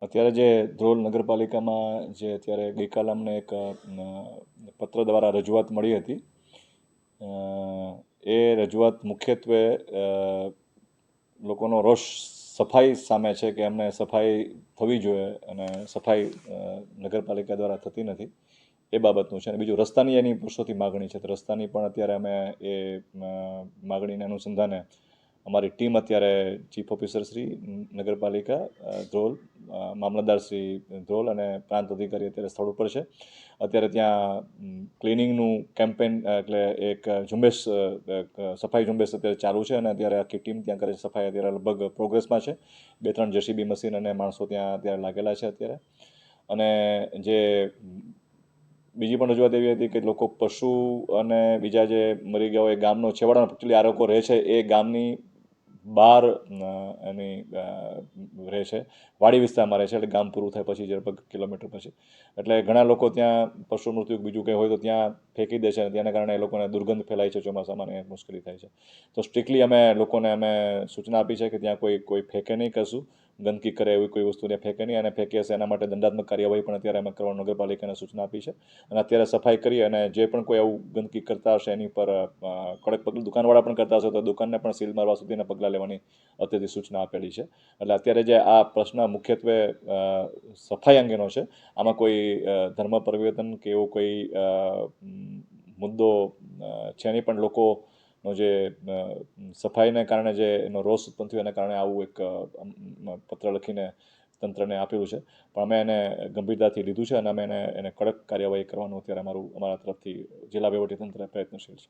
અત્યારે જે ધ્રોલ નગરપાલિકામાં જે અત્યારે ગઈકાલે અમને એક પત્ર દ્વારા રજૂઆત મળી હતી, એ રજૂઆત મુખ્યત્વે લોકોનો રોષ સફાઈ સામે છે કે એમને સફાઈ થવી જોઈએ અને સફાઈ નગરપાલિકા દ્વારા થતી નથી એ બાબતનું છે. અને બીજું રસ્તાની એની વર્ષોથી માગણી છે, તો રસ્તાની પણ અત્યારે અમે એ માગણીને અનુસંધાને અમારી ટીમ અત્યારે ચીફ ઓફિસર શ્રી નગરપાલિકા ધ્રોલ, મામલતદાર શ્રી ધ્રોલ અને પ્રાંત અધિકારી અત્યારે સ્થળ ઉપર છે. અત્યારે ત્યાં ક્લિનિંગનું કેમ્પેન એટલે એક ઝુંબેશ, સફાઈ ઝુંબેશ અત્યારે ચાલુ છે અને અત્યારે આખી ટીમ ત્યાં કરે છે સફાઈ. અત્યારે લગભગ પ્રોગ્રેસમાં છે. 2-3 જેસીબી મશીન અને માણસો ત્યાં અત્યારે લાગેલા છે અત્યારે. અને જે બીજી પણ રજૂઆત એવી હતી કે લોકો પશુ અને બીજા જે મરી ગયા હોય એ ગામનો છેવાડાનો એકચ્યુઅલી આ લોકો રહે છે એ ગામની બહાર એની રહે છે, વાડી વિસ્તારમાં રહે છે, એટલે ગામ પૂરું થાય પછી લગભગ કિલોમીટર પછી. એટલે ઘણા લોકો ત્યાં પશુ મૃત્યુ બીજું કંઈ હોય તો ત્યાં ફેંકી દે છે અને તેના કારણે એ લોકોને દુર્ગંધ ફેલાય છે, ચોમાસામાં ને મુશ્કેલી થાય છે. તો સ્ટ્રિક્ટલી અમે લોકોને સૂચના આપી છે કે ત્યાં કોઈ ફેંકે નહીં કશું, ગંદકી કરે એવી કોઈ વસ્તુ ત્યાં ફેંકે નહીં, અને ફેંકે હશે એના માટે દંડાત્મક કાર્યવાહી પણ અત્યારે અમે કરવા નગરપાલિકાને સૂચના આપી છે. અને અત્યારે સફાઈ કરી અને જે પણ કોઈ આવું ગંદકી કરતા હશે એની પર કડક પગલાં, દુકાનવાળા પણ કરતા હશે તો દુકાનને પણ સીલ મારવા સુધીના પગલાં લેવાની અત્યારથી સૂચના આપેલી છે. એટલે અત્યારે જે આ પ્રશ્ન મુખ્યત્વે સફાઈ અંગેનો છે, આમાં કોઈ ધર્મ પરિવર્તન કે એવો કોઈ મુદ્દો છે નહીં, પણ લોકોનો જે સફાઈને કારણે જે એનો રોષ ઉત્પન્ન થયો એના કારણે આવું એક પત્ર લખીને તંત્રને આપેલું છે. પણ અમે એને ગંભીરતાથી લીધું છે અને અમે એને કડક કાર્યવાહી કરવાનું અત્યારે અમારા તરફથી જિલ્લા વહીવટીતંત્ર પ્રયત્નશીલ છે.